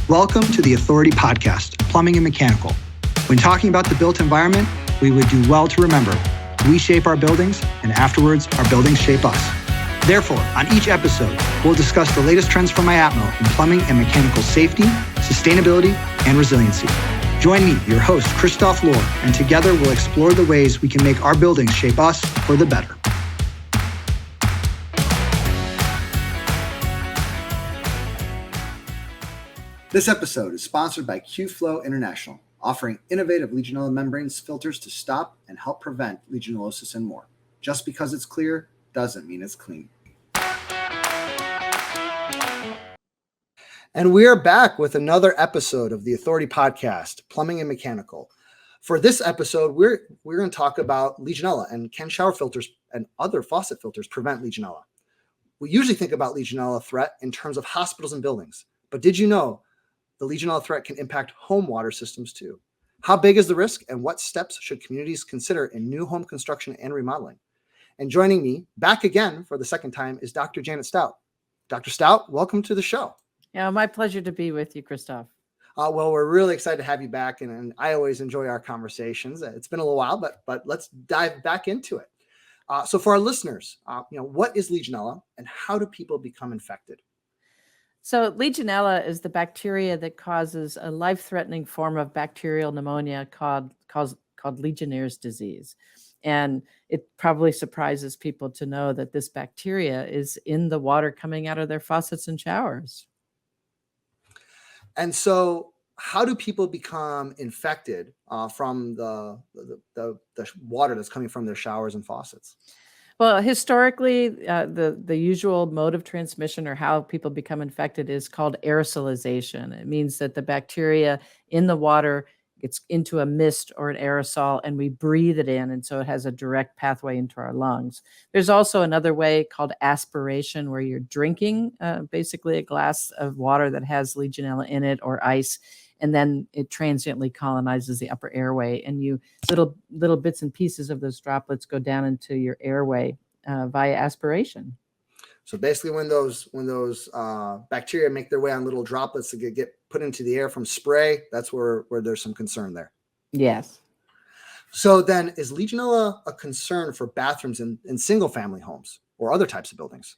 Welcome to the Authority Podcast, Plumbing and Mechanical. When talking about the built environment, we would do well to remember, we shape our buildings, and afterwards, our buildings shape us. Therefore, on each episode, we'll discuss the latest trends from IAPMO in plumbing and mechanical safety, sustainability, and resiliency. Join me, your host, Christoph Lohr, and together we'll explore the ways we can make our buildings shape us for the better. This episode is sponsored by Q-Flow International, offering innovative Legionella membranes filters to stop and help prevent Legionellosis and more. Just because it's clear doesn't mean it's clean. And we are back with another episode of the Authority Podcast, Plumbing and Mechanical. For this episode, we're going to talk about Legionella and can shower filters and other faucet filters prevent Legionella. We usually think about Legionella threat in terms of hospitals and buildings, but did you know the Legionella threat can impact home water systems too? How big is the risk and what steps should communities consider in new home construction and remodeling? And joining me back again for the second time is Dr. Janet Stout. Dr. Stout, welcome to the show. Yeah, my pleasure to be with you, Christoph. Well, we're really excited to have you back, and I always enjoy our conversations. It's been a little while, but let's dive back into it. So for our listeners, what is Legionella and how do people become infected? So Legionella is the bacteria that causes a life-threatening form of bacterial pneumonia called Legionnaire's disease. And it probably surprises people to know that this bacteria is in the water coming out of their faucets and showers. And so how do people become infected from the water that's coming from their showers and faucets? Well, historically, the usual mode of transmission or how people become infected is called aerosolization. It means that the bacteria in the water gets into a mist or an aerosol and we breathe it in. And so it has a direct pathway into our lungs. There's also another way called aspiration, where you're drinking basically a glass of water that has Legionella in it or ice, and then it transiently colonizes the upper airway, and you little bits and pieces of those droplets go down into your airway via aspiration. So basically, when those bacteria make their way on little droplets that get put into the air from spray, that's where there's some concern there. Yes. So then, is Legionella a concern for bathrooms in single-family homes or other types of buildings?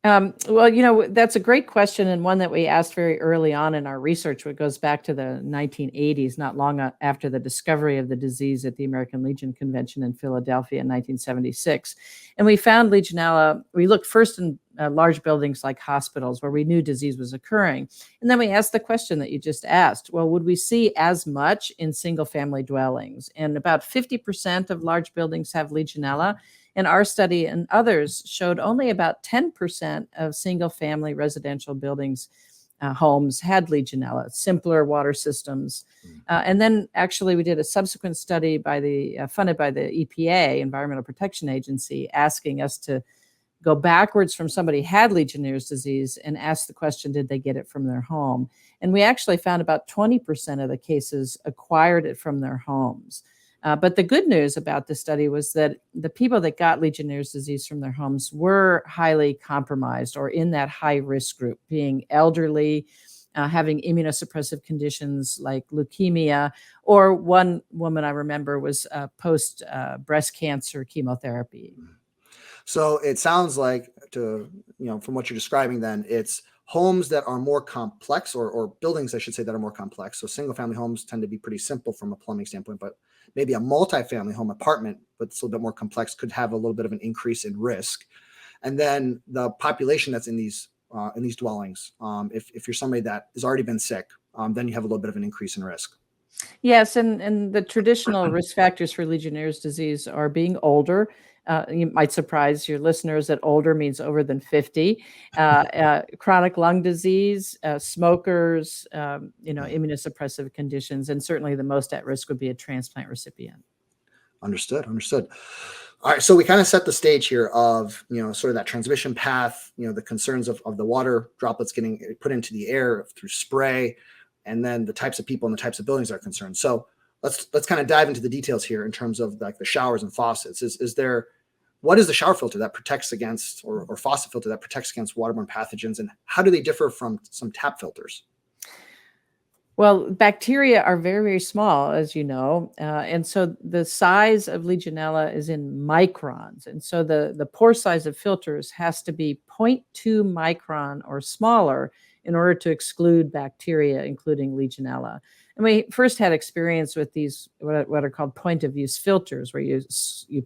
Well, that's a great question, and one that we asked very early on in our research, which goes back to the 1980s, not long after the discovery of the disease at the American Legion Convention in Philadelphia in 1976. And we found Legionella. We looked first in large buildings like hospitals where we knew disease was occurring. And then we asked the question that you just asked, well, would we see as much in single family dwellings? And about 50% of large buildings have Legionella. And our study and others showed only about 10% of single-family residential buildings, homes had Legionella, simpler water systems. And then actually we did a subsequent study funded by the EPA, Environmental Protection Agency, asking us to go backwards from somebody had Legionnaire's disease and ask the question, did they get it from their home? And we actually found about 20% of the cases acquired it from their homes. But the good news about this study was that the people that got Legionnaire's disease from their homes were highly compromised or in that high-risk group, being elderly, having immunosuppressive conditions like leukemia, or one woman I remember was post breast cancer chemotherapy. So it sounds like, from what you're describing then, it's homes that are more complex or buildings, I should say, that are more complex. So single-family homes tend to be pretty simple from a plumbing standpoint, but maybe a multi-family home apartment, but it's a little bit more complex, could have a little bit of an increase in risk. And then the population that's in these dwellings, if you're somebody that has already been sick, then you have a little bit of an increase in risk. Yes, and the traditional risk factors for Legionnaire's disease are being older. You might surprise your listeners that older means over than 50, chronic lung disease, smokers, immunosuppressive conditions, and certainly the most at risk would be a transplant recipient. Understood. All right, so we kind of set the stage here of, sort of that transmission path, the concerns of the water droplets getting put into the air through spray, and then the types of people and the types of buildings that are concerned. So let's kind of dive into the details here in terms of like the showers and faucets. What is the shower filter that protects against, or faucet filter that protects against waterborne pathogens, and how do they differ from some tap filters? Well, bacteria are very, very small, as you know. And so the size of Legionella is in microns. And so the pore size of filters has to be 0.2 micron or smaller in order to exclude bacteria, including Legionella. And we first had experience with these, what are called point of use filters, where you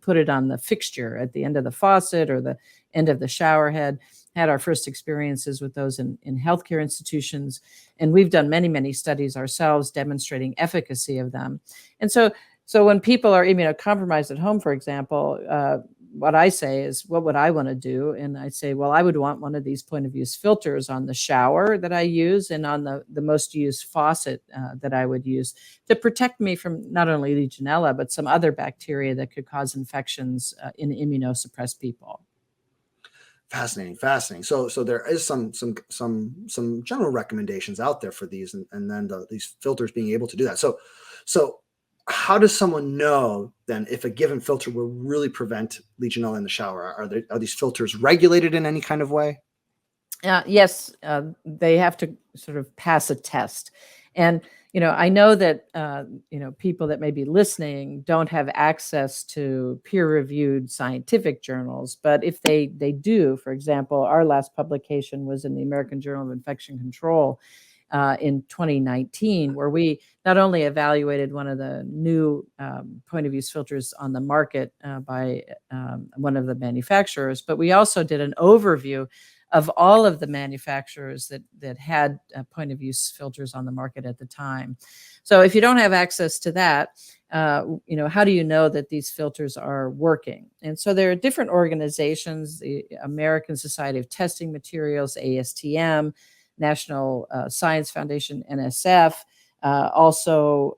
put it on the fixture at the end of the faucet or the end of the shower head. Had our first experiences with those in healthcare institutions. And we've done many, many studies ourselves demonstrating efficacy of them. And so when people are immunocompromised at home, for example, what I say is, what would I want to do? And I say, well, I would want one of these point of use filters on the shower that I use and on the most used faucet that I would use to protect me from not only Legionella, but some other bacteria that could cause infections in immunosuppressed people. Fascinating. So there is some general recommendations out there for these, and then these filters being able to do that. So how does someone know then if a given filter will really prevent Legionella in the shower? Are these filters regulated in any kind of way? Yes, they have to sort of pass a test. And, I know that, people that may be listening don't have access to peer-reviewed scientific journals, but if they do, for example, our last publication was in the American Journal of Infection Control in 2019, where we not only evaluated one of the new point-of-use filters on the market by one of the manufacturers, but we also did an overview of all of the manufacturers that had point-of-use filters on the market at the time. So if you don't have access to that, how do you know that these filters are working? And so there are different organizations, the American Society of Testing Materials, ASTM, National Science Foundation, NSF, also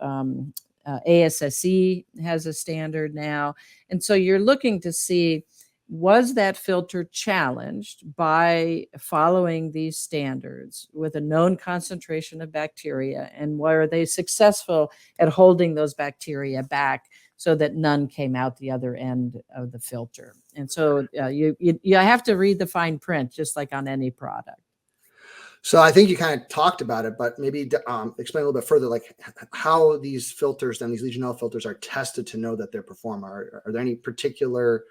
ASSE has a standard now. And so you're looking to see, was that filter challenged by following these standards with a known concentration of bacteria, and were they successful at holding those bacteria back so that none came out the other end of the filter? And so you have to read the fine print, just like on any product. So I think you kind of talked about it, but maybe explain a little bit further, like how these filters, then these Legionella filters, are tested to know that they perform. Are there any particular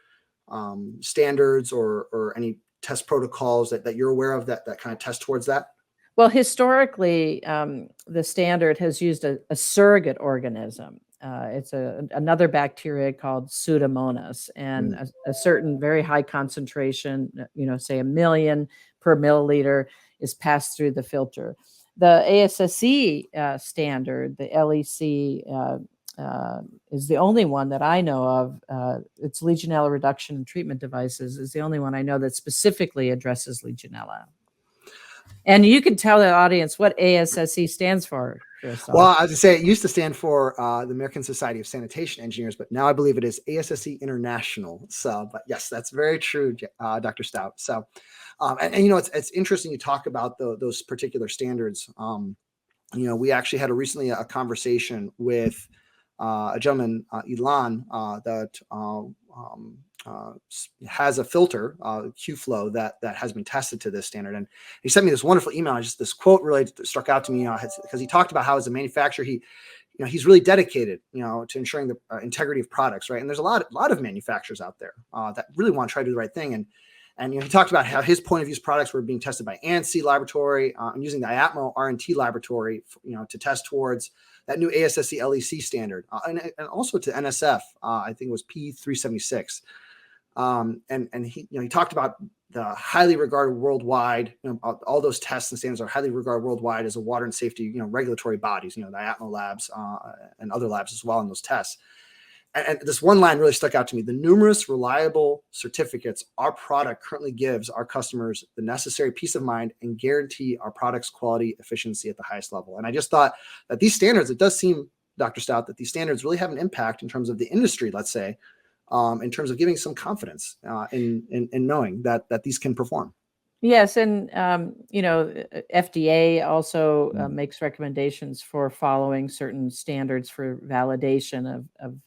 standards or any test protocols that you're aware of that kind of test towards that? Well, historically, the standard has used a surrogate organism. It's another bacteria called Pseudomonas, and a certain very high concentration, say 1 million per milliliter, is passed through the filter. The ASSE standard, the LEC, is the only one that I know of. It's Legionella reduction and treatment devices is the only one I know that specifically addresses Legionella. And you can tell the audience what ASSE stands for, Chris. Well, I was to say it used to stand for the American Society of Sanitation Engineers, but now I believe it is ASSE International. So, but yes, that's very true, Dr. Stout. So, and it's interesting you talk about those particular standards. We actually had recently a conversation with a gentleman, Elon, that has a filter, Q-Flow, that has been tested to this standard. And he sent me this wonderful email. Just this quote really struck out to me, because he talked about how, as a manufacturer, he's really dedicated, to ensuring the integrity of products, right? And there's a lot of manufacturers out there that really want to try to do the right thing. And he talked about how his point of use products were being tested by ANSI Laboratory and using the IAPMO R&T Laboratory, to test towards that new ASSE LEC standard, and also to NSF. I think it was P376. And he talked about the highly regarded worldwide, all those tests and standards are highly regarded worldwide as a water and safety, regulatory bodies, the IAPMO labs and other labs as well in those tests. And this one line really stuck out to me: the numerous reliable certificates our product currently gives our customers the necessary peace of mind and guarantee our product's quality, efficiency at the highest level. And I just thought that these standards, it does seem, Dr. Stout, that these standards really have an impact in terms of the industry, let's say, in terms of giving some confidence in knowing that these can perform. Yes, and FDA also makes recommendations for following certain standards for validation of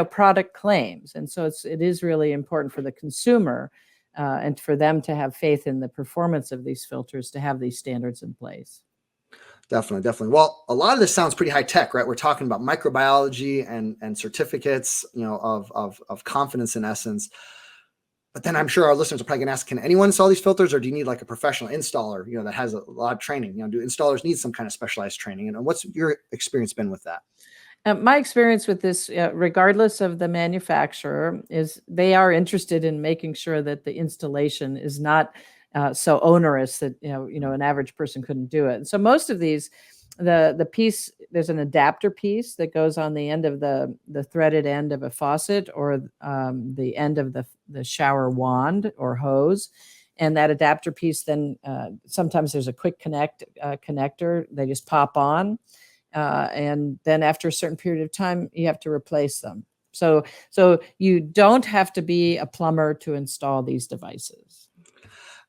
product claims. And so it is really important for the consumer and for them to have faith in the performance of these filters to have these standards in place. Definitely. Well, a lot of this sounds pretty high tech, right? We're talking about microbiology and certificates, of confidence in essence. But then I'm sure our listeners are probably going to ask, can anyone install these filters, or do you need like a professional installer, that has a lot of training? Do installers need some kind of specialized training? And what's your experience been with that? My experience with this, regardless of the manufacturer, is they are interested in making sure that the installation is not so onerous that an average person couldn't do it. And so most of these, the piece, there's an adapter piece that goes on the end of the threaded end of a faucet, or the end of the shower wand or hose. And that adapter piece, then sometimes there's a quick connector. They just pop on. And then after a certain period of time, you have to replace them. So you don't have to be a plumber to install these devices.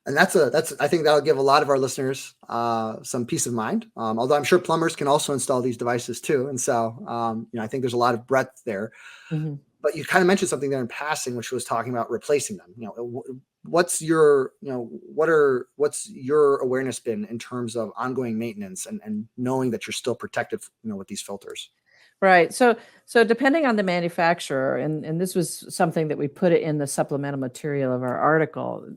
And I think that'll give a lot of our listeners some peace of mind. Although I'm sure plumbers can also install these devices too. And so, I think there's a lot of breadth there. Mm-hmm. But you kind of mentioned something there in passing, which was talking about replacing them. What's your awareness been in terms of ongoing maintenance and knowing that you're still protected, with these filters? Right. So depending on the manufacturer, and this was something that we put in the supplemental material of our article,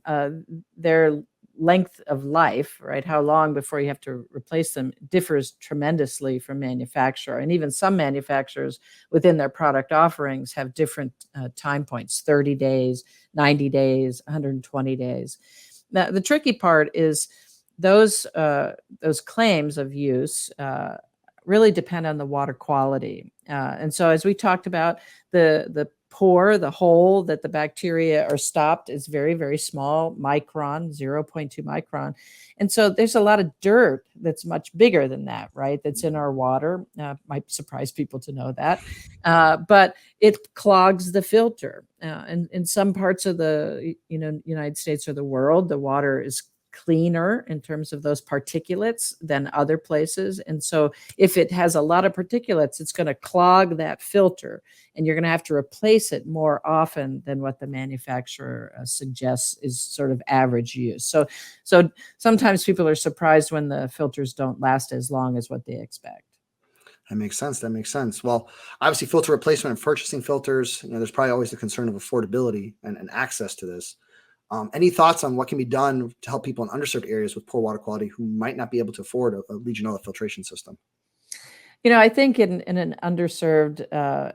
their length of life, right? How long before you have to replace them differs tremendously from manufacturer. And even some manufacturers within their product offerings have different time points, 30 days, 90 days, 120 days. Now, the tricky part is those claims of use really depend on the water quality. And so as we talked about, the pore, the hole that the bacteria are stopped is very, very small, micron, 0.2 micron. And so there's a lot of dirt that's much bigger than that, right? That's in our water. Might surprise people to know that. But it clogs the filter. And in some parts of the United States or the world, the water is cleaner in terms of those particulates than other places. And so if it has a lot of particulates, it's going to clog that filter, and you're going to have to replace it more often than what the manufacturer suggests is sort of average use. So sometimes people are surprised when the filters don't last as long as what they expect. That makes sense. Well, obviously filter replacement and purchasing filters, there's probably always the concern of affordability and access to this. Any thoughts on what can be done to help people in underserved areas with poor water quality who might not be able to afford a Legionella filtration system? I think in an underserved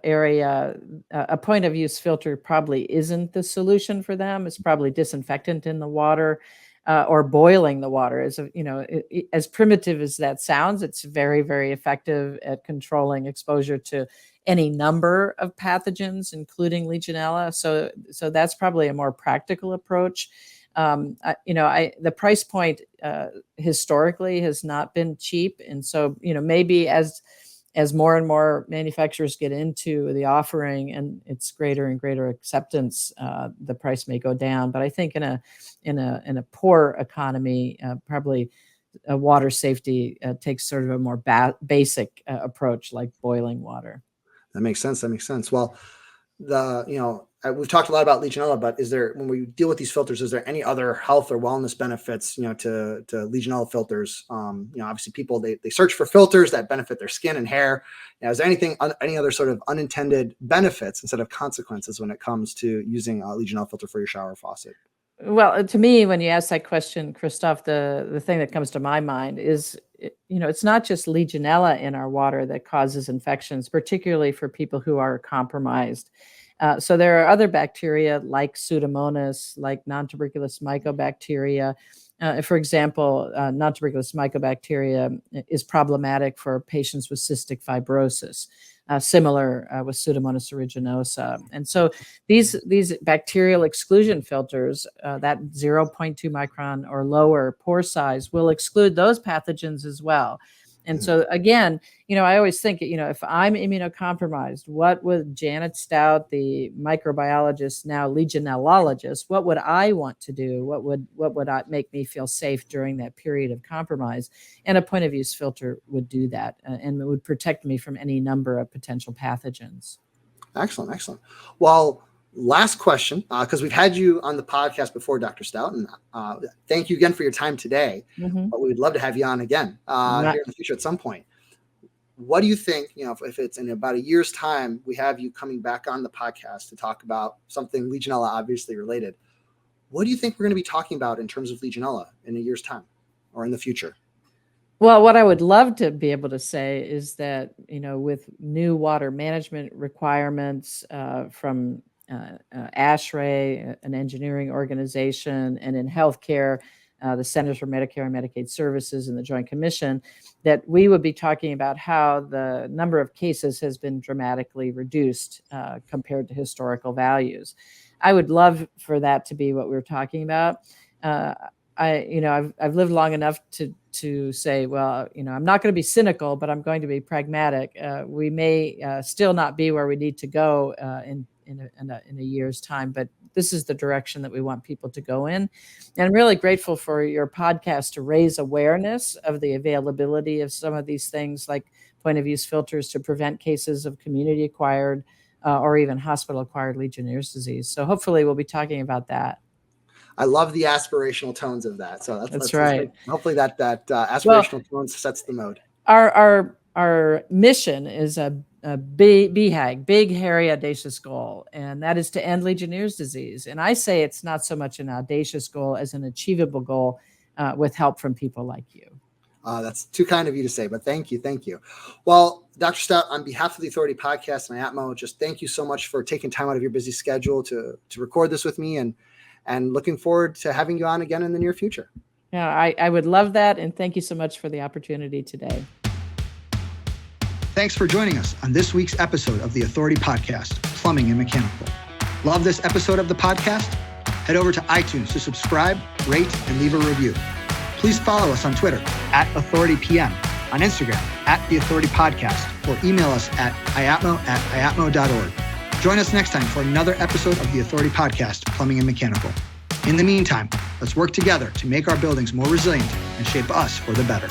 area, a point of use filter probably isn't the solution for them. It's probably disinfectant in the water, or boiling the water. As primitive as that sounds, it's very, very effective at controlling exposure to any number of pathogens, including Legionella. So that's probably a more practical approach. The price point historically has not been cheap, and so maybe as more and more manufacturers get into the offering and it's greater and greater acceptance, the price may go down. But I think in a poor economy, probably water safety takes sort of a more basic approach, like boiling water. That makes sense. Well, we've talked a lot about Legionella, but when we deal with these filters, is there any other health or wellness benefits, to Legionella filters? Obviously people, they search for filters that benefit their skin and hair. Is there any other sort of unintended benefits instead of consequences when it comes to using a Legionella filter for your shower faucet? Well, to me, when you ask that question, Christoph, the thing that comes to my mind is, it's not just Legionella in our water that causes infections, particularly for people who are compromised. So there are other bacteria like Pseudomonas, like non-tuberculous mycobacteria. For example, non-tuberculous mycobacteria is problematic for patients with cystic fibrosis. Similar with Pseudomonas aeruginosa. And so these bacterial exclusion filters, that 0.2 micron or lower pore size, will exclude those pathogens as well. And so again, I always think, if I'm immunocompromised, what would Janet Stout, the microbiologist, now Legionellologist, what would I want to do? What would make me feel safe during that period of compromise? And a point of use filter would do that, and it would protect me from any number of potential pathogens. Excellent. Well, Last question, because we've had you on the podcast before, Dr. Stout, and thank you again for your time today. But we would love to have you on again here in the future at some point. What do you think, if it's in about a year's time, we have you coming back on the podcast to talk about something Legionella obviously related. What do you think we're going to be talking about in terms of Legionella in a year's time or in the future? Well, what I would love to be able to say is that, with new water management requirements from ASHRAE, an engineering organization, and in healthcare, the Centers for Medicare and Medicaid Services and the Joint Commission, that we would be talking about how the number of cases has been dramatically reduced compared to historical values. I would love for that to be what we're talking about. I've lived long enough to say, well, I'm not going to be cynical, but I'm going to be pragmatic. We may still not be where we need to go in a year's time, but this is the direction that we want people to go in. And I'm really grateful for your podcast to raise awareness of the availability of some of these things, like point of use filters to prevent cases of community acquired or even hospital acquired Legionnaire's disease. So hopefully we'll be talking about that. I love the aspirational tones of that. So that's right. Hopefully that aspirational tones sets the mode. Our mission is a BHAG, big, hairy, audacious goal, and that is to end Legionnaire's disease. And I say it's not so much an audacious goal as an achievable goal with help from people like you. That's too kind of you to say, but thank you. Well, Dr. Stout, on behalf of the Authority Podcast and IAPMO, just thank you so much for taking time out of your busy schedule to record this with me, and looking forward to having you on again in the near future. Yeah, I would love that, and thank you so much for the opportunity today. Thanks for joining us on this week's episode of the Authority Podcast, Plumbing and Mechanical. Love this episode of the podcast? Head over to iTunes to subscribe, rate, and leave a review. Please follow us on Twitter @AuthorityPM, on Instagram @TheAuthorityPodcast, or email us at iapmo@iapmo.org. Join us next time for another episode of the Authority Podcast, Plumbing and Mechanical. In the meantime, let's work together to make our buildings more resilient and shape us for the better.